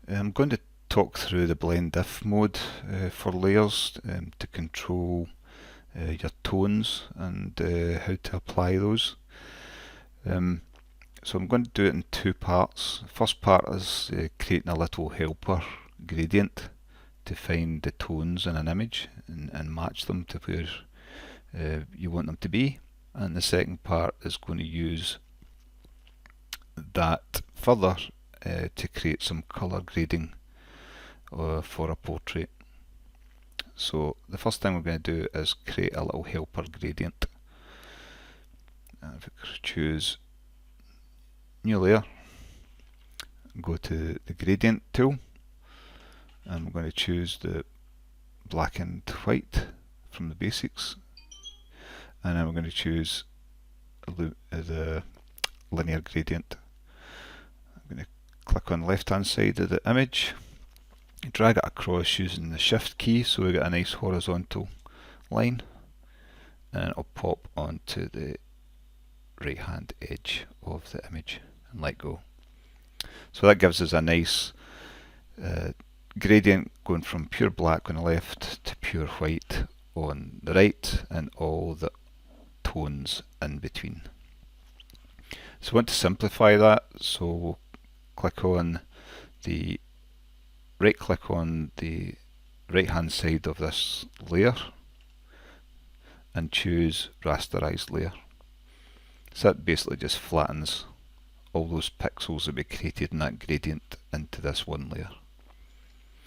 I'm going to talk through the blend diff mode for layers to control your tones and how to apply those. So I'm going to do it in two parts. The first part is creating a little helper gradient to find the tones in an image and match them to where you want them to be. And the second part is going to use that further to create some color grading for a portrait. So the first thing we're going to do is create a little helper gradient. If we choose new layer, go to the gradient tool, and we're going to choose the black and white from the basics, and then we're going to choose the linear gradient. I'm going to click on the left hand side of the image, drag it across using the shift key so we get a nice horizontal line, and it'll pop onto the right hand edge of the image and let go. So that gives us a nice gradient going from pure black on the left to pure white on the right, and all the tones in between. So I want to simplify that, so we'll click on the right click on the right hand side of this layer and choose rasterize layer. So that basically just flattens all those pixels that we created in that gradient into this one layer.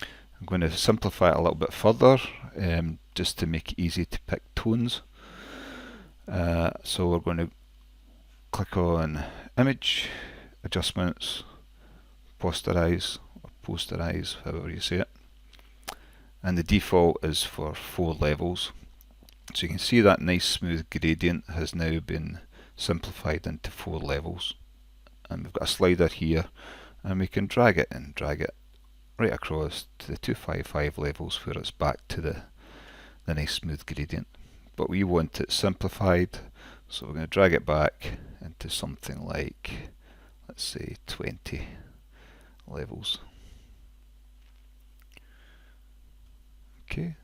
I'm going to simplify it a little bit further just to make it easy to pick tones. So we're going to click on image, adjustments, posterize, or posterize, however you say it. And the default is for 4 levels. So you can see that nice smooth gradient has now been simplified into 4 levels. And we've got a slider here, and we can drag it and drag it right across to the 255 levels where it's back to the nice smooth gradient. But we want it simplified, so we're going to drag it back into something like, let's say, 20 levels. Okay,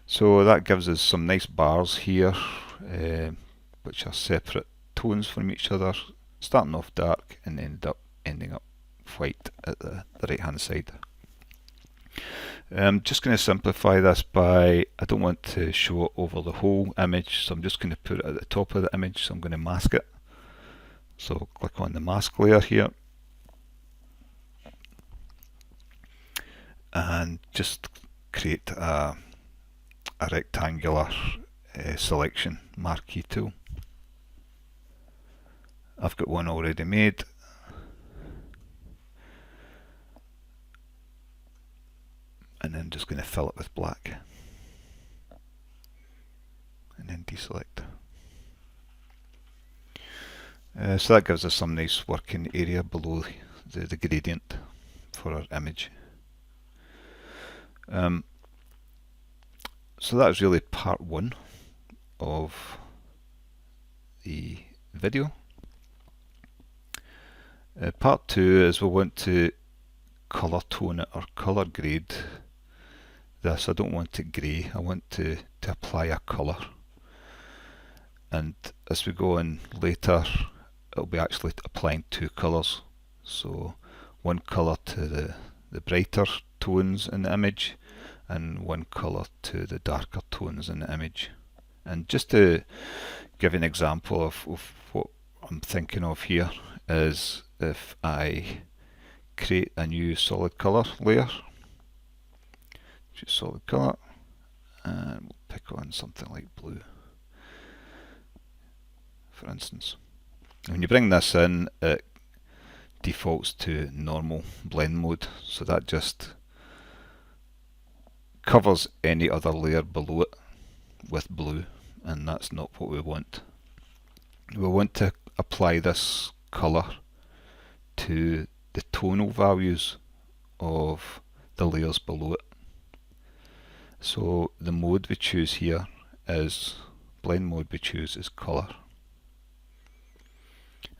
so that gives us some nice bars here, which are separate tones from each other, starting off dark and ending up white at the right hand side. I'm just going to simplify this by, I don't want to show it over the whole image, so I'm just going to put it at the top of the image, so I'm going to mask it. So click on the mask layer here, and just create a rectangular selection marquee tool. I've got one already made. And then just going to fill it with black. And then deselect. So that gives us some nice working area below the gradient for our image. So that is really part 1 of the video. Part 2 is we'll want to colour tone it or colour grade this. I don't want it grey, I want to apply a colour. And as we go on later, it'll be actually applying 2 colours. So one colour to the brighter tones in the image, and one colour to the darker tones in the image. And just to give you an example of what I'm thinking of here, is if I create a new solid colour layer, choose solid colour, and we'll pick on something like blue, for instance. And when you bring this in, it defaults to normal blend mode, so that just covers any other layer below it with blue, and that's not what we want. We want to apply this colour to the tonal values of the layers below it. So the mode we choose here is, blend mode we choose is colour.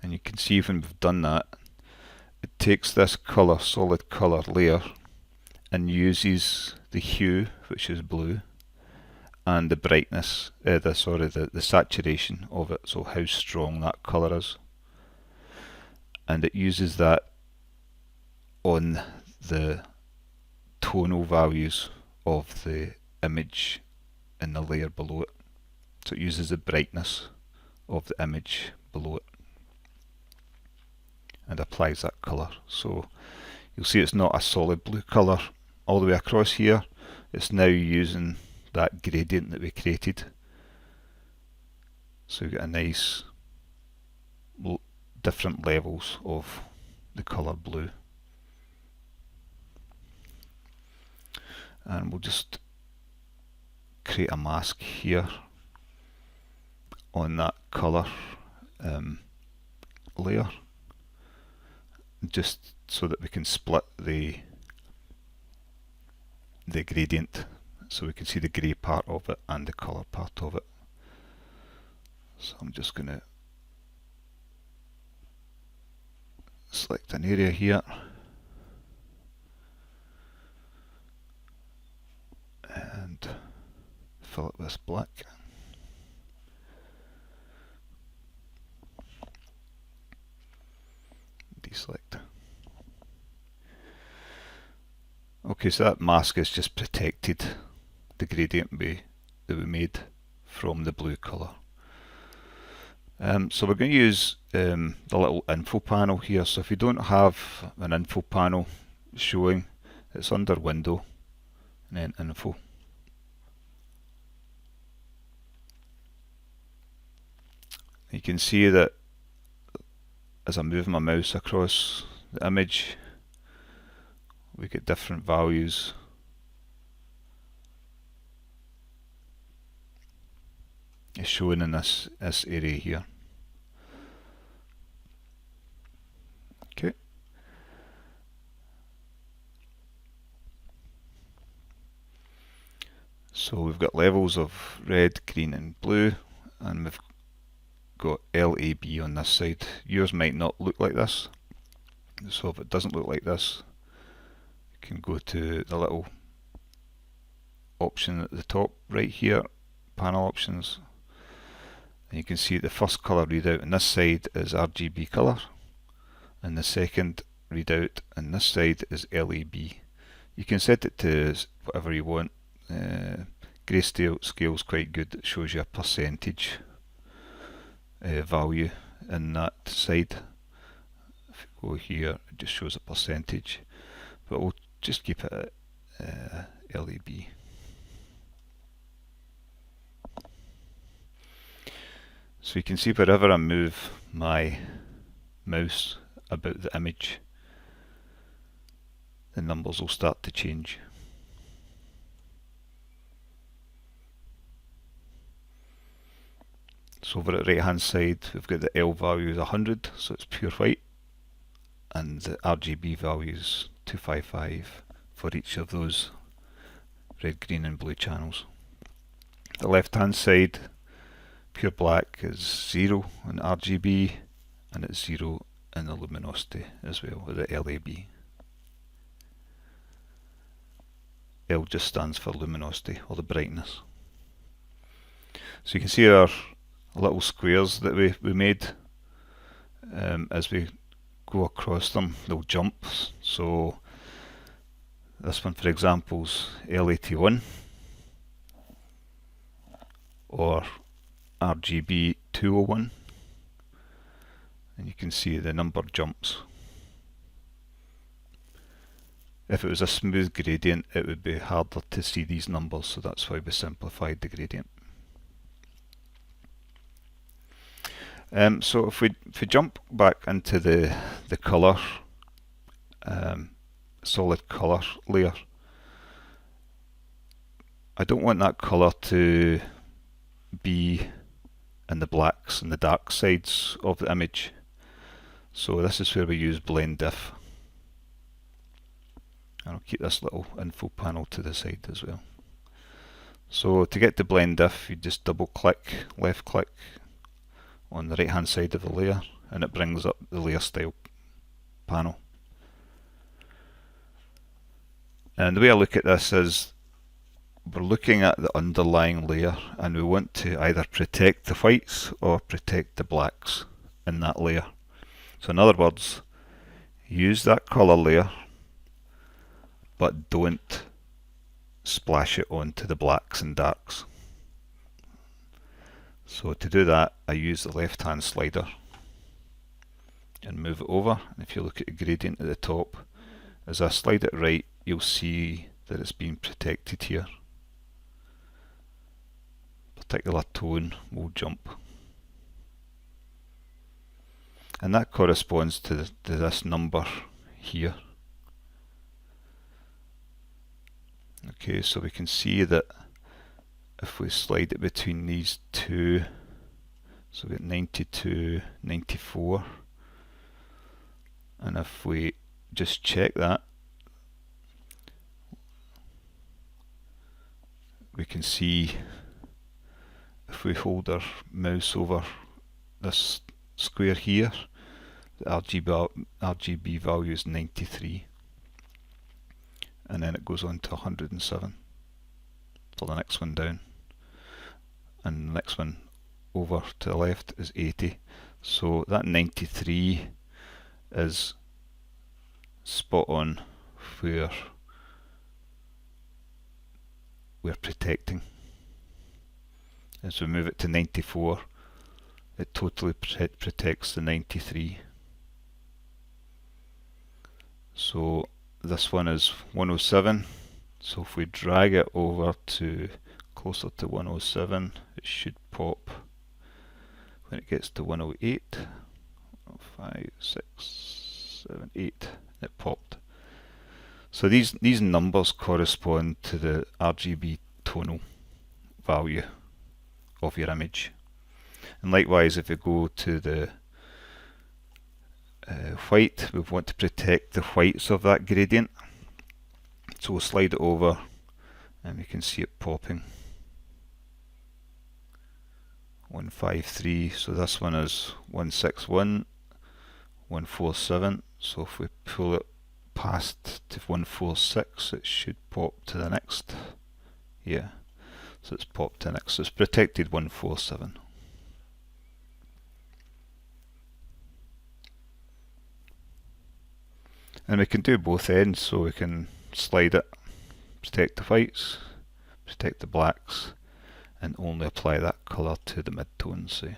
And you can see when we've done that, it takes this color, solid color layer, and uses the hue, which is blue, and the brightness, the saturation of it, so how strong that color is, and it uses that on the tonal values of the image in the layer below it. So it uses the brightness of the image below it and applies that colour. So you'll see it's not a solid blue colour all the way across here. It's now using that gradient that we created. So we've got a nice different levels of the colour blue. And we'll just create a mask here on that colour layer, just so that we can split the gradient, so we can see the grey part of it and the colour part of it. So I'm just going to select an area here and fill it with black. Deselect. Okay, so that mask has just protected the gradient that we made from the blue colour. So we're going to use the little info panel here. So if you don't have an info panel showing, it's under Window and then Info. You can see that as I move my mouse across the image, we get different values. It's shown in this area here. Okay. So we've got levels of red, green and blue, and we've got LAB on this side. Yours might not look like this, so if it doesn't look like this, you can go to the little option at the top right here, panel options, and you can see the first colour readout on this side is RGB colour, and the second readout on this side is LAB. You can set it to whatever you want. Grayscale is quite good. It shows you a percentage value in that side. If you go here, it just shows a percentage, but we'll just keep it at LAB. So you can see wherever I move my mouse about the image, the numbers will start to change. So over at the right hand side, we've got the L value is 100, so it's pure white, and the RGB value is 255 for each of those red, green and blue channels. The left hand side, pure black, is 0 in RGB, and it's 0 in the luminosity as well with the LAB. L just stands for luminosity, or the brightness. So you can see our little squares that we made. As we go across them, they'll jump. So this one, for example, is L81 or RGB 201, and you can see the number jumps. If it was a smooth gradient, it would be harder to see these numbers, so that's why we simplified the gradient. So if we jump back into the colour, solid colour layer, I don't want that colour to be in the blacks and the dark sides of the image. So this is where we use blend diff. And I'll keep this little info panel to the side as well. So to get to blend diff, you just double click, left click on the right hand side of the layer, and it brings up the layer style panel. And the way I look at this is we're looking at the underlying layer and we want to either protect the whites or protect the blacks in that layer. So in other words, use that colour layer but don't splash it onto the blacks and darks. So to do that, I use the left hand slider and move it over. And if you look at the gradient at the top, as I slide it right, you'll see that it's being protected here. Particular tone will jump. And that corresponds to this number here. Okay, so we can see that if we slide it between these two, so we get 92, 94, and if we just check that, we can see if we hold our mouse over this square here, the RGB value is 93, and then it goes on to 107 for the next one down, and the next one over to the left is 80. So that 93 is spot on where we're protecting. As we move it to 94, it totally protects the 93. So this one is 107, so if we drag it over to closer to 107, it should pop. When it gets to 108, 5, 6, 7, 8, it popped. So these numbers correspond to the RGB tonal value of your image. And likewise, if we go to the white, we want to protect the whites of that gradient. So we'll slide it over and we can see it popping. 153, so this one is 161, 147, so if we pull it past to 146, it should pop to the next. Yeah, so it's popped to the next, so it's protected 147. And we can do both ends, so we can slide it, protect the whites, protect the blacks, and only apply that colour to the midtones, say.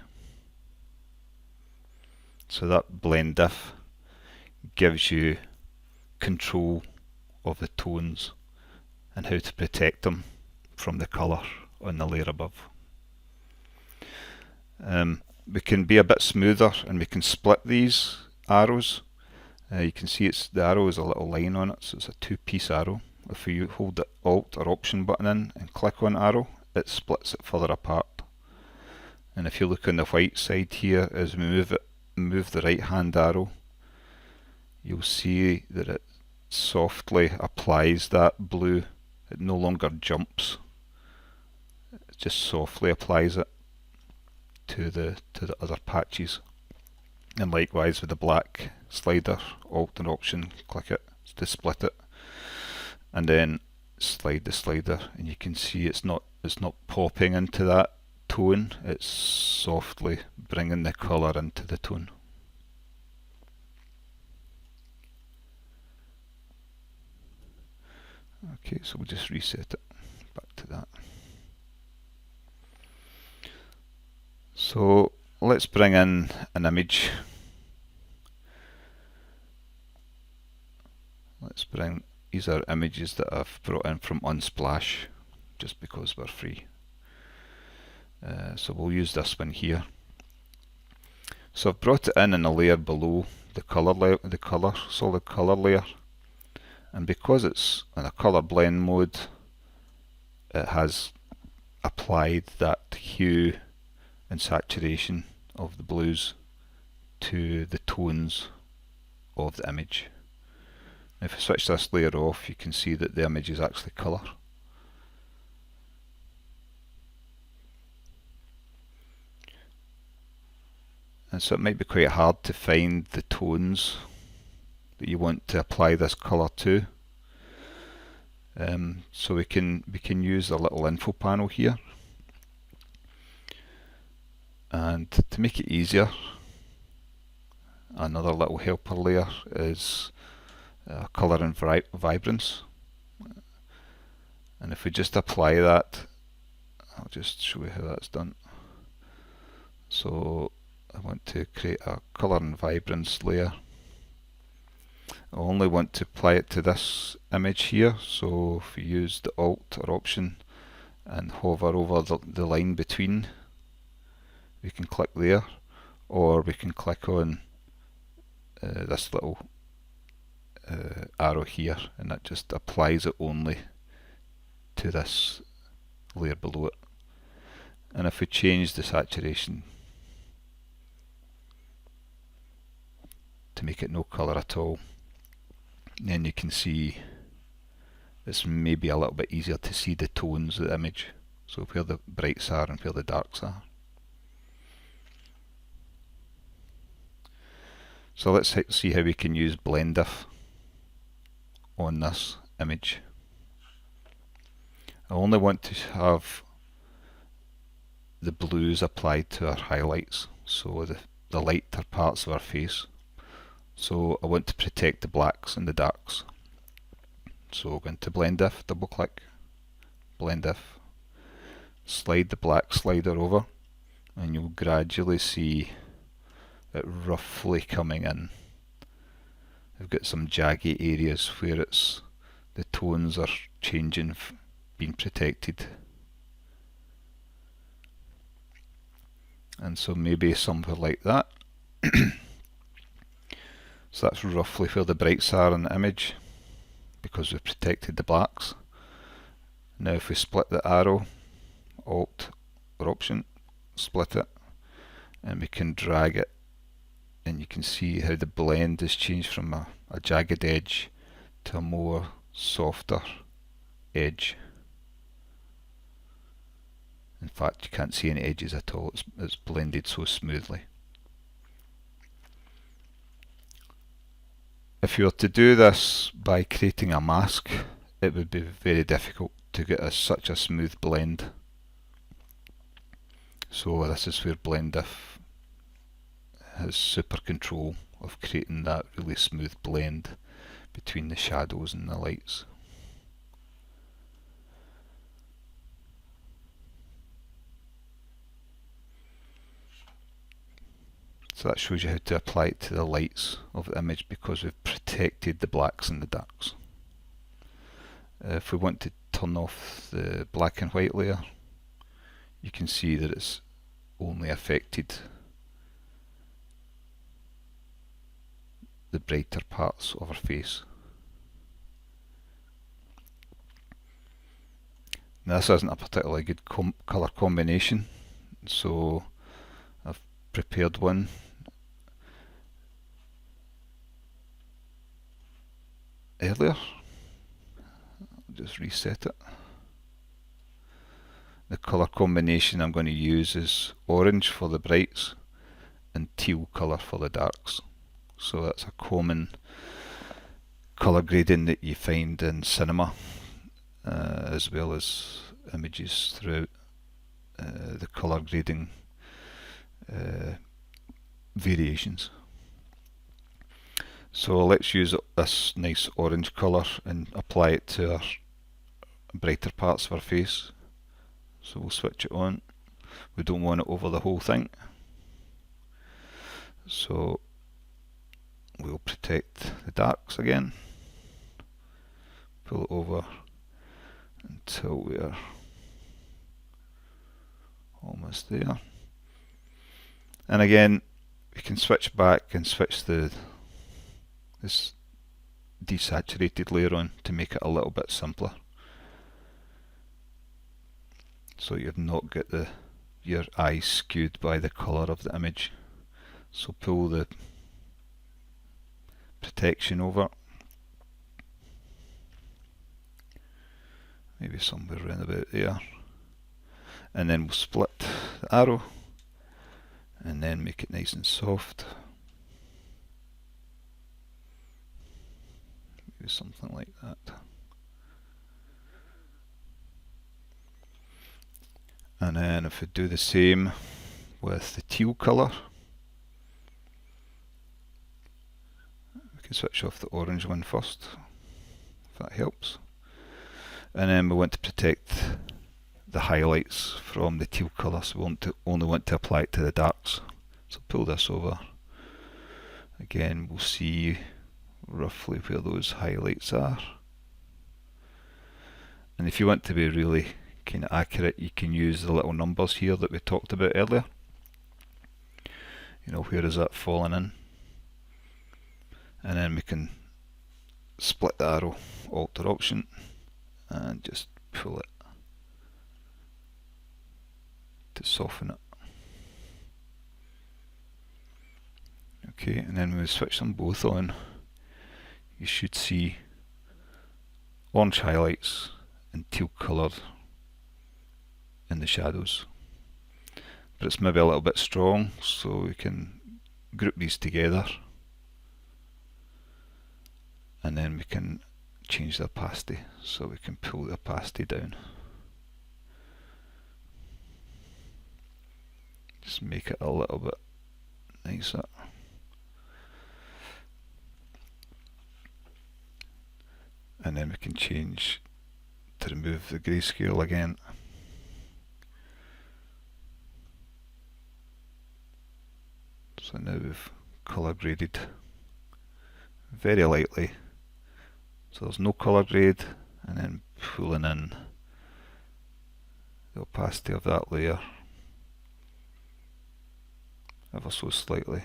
So that blend diff gives you control of the tones and how to protect them from the colour on the layer above. We can be a bit smoother and we can split these arrows. You can see the arrow is a little line on it, so it's a two-piece arrow. If you hold the Alt or Option button in and click on arrow, it splits it further apart. And if you look on the white side here, as we move the right hand arrow, you'll see that it softly applies that blue. It no longer jumps, it just softly applies it to the other patches. And likewise with the black slider, Alt and Option, click it to split it, and then slide the slider, and you can see it's not popping into that tone, it's softly bringing the colour into the tone. Okay, so we'll just reset it back to that. So let's bring in an image. These are images that I've brought in from Unsplash, just because we're free. So we'll use this one here. So I've brought it in a layer below the solid color layer, and because it's in a color blend mode, it has applied that hue and saturation of the blues to the tones of the image. If I switch this layer off, you can see that the image is actually colour. And so it might be quite hard to find the tones that you want to apply this colour to. So we can use the little info panel here, and to make it easier, another little helper layer is color and vibrance, and if we just apply that, I'll just show you how that's done. So I want to create a color and vibrance layer. I only want to apply it to this image here, so if we use the Alt or Option and hover over the line between, we can click there, or we can click on this little arrow here, and that just applies it only to this layer below it. And if we change the saturation to make it no colour at all, then you can see it's maybe a little bit easier to see the tones of the image, so where the brights are and where the darks are. So let's see how we can use BlendIf on this image. I only want to have the blues applied to our highlights, so the lighter parts of our face. So I want to protect the blacks and the darks. So we'll go into BlendIf, double click, BlendIf, slide the black slider over, and you'll gradually see it roughly coming in. I've got some jaggy areas where the tones are changing, being protected. And so maybe somewhere like that. So that's roughly where the brights are in the image, because we've protected the blacks. Now if we split the arrow, Alt or Option, split it, and we can drag it, and you can see how the blend has changed from a jagged edge to a more softer edge. In fact, you can't see any edges at all, it's blended so smoothly. If you were to do this by creating a mask, it would be very difficult to get such a smooth blend. So this is where BlendIf has super control of creating that really smooth blend between the shadows and the lights. So that shows you how to apply it to the lights of the image, because we've protected the blacks and the darks. If we want to turn off the black and white layer, you can see that it's only affected the brighter parts of our face. Now this isn't a particularly good colour combination, so I've prepared one. Earlier, I'll just reset it. The colour combination I'm going to use is orange for the brights and teal colour for the darks. So that's a common colour grading that you find in cinema, as well as images throughout the colour grading variations. So let's use this nice orange colour and apply it to our brighter parts of our face. So we'll switch it on. We don't want it over the whole thing, so we'll protect the darks again. Pull it over until we're almost there. And again, we can switch back and switch this desaturated layer on to make it a little bit simpler, so you've not got your eyes skewed by the colour of the image. So pull the protection over, maybe somewhere around about there, and then we'll split the arrow and then make it nice and soft. Maybe something like that. And then if we do the same with the teal colour, we can switch off the orange one first, if that helps. And then we want to protect the highlights from the teal colour, so we only want to apply it to the darks. So pull this over. Again, we'll see roughly where those highlights are. And if you want to be really kind of accurate, you can use the little numbers here that we talked about earlier. You know, where is that falling in? And then we can split the arrow, Alt Option, and just pull it to soften it. Okay, and then when we switch them both on, you should see orange highlights and teal coloured in the shadows. But it's maybe a little bit strong, so we can group these together, and then we can change the opacity, so we can pull the opacity down. Just make it a little bit nicer. And then we can change to remove the grayscale again. So now we've colour graded very lightly. So there's no colour grade, and then pulling in the opacity of that layer ever so slightly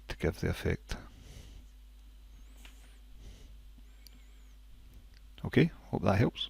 to give the effect. Okay, hope that helps.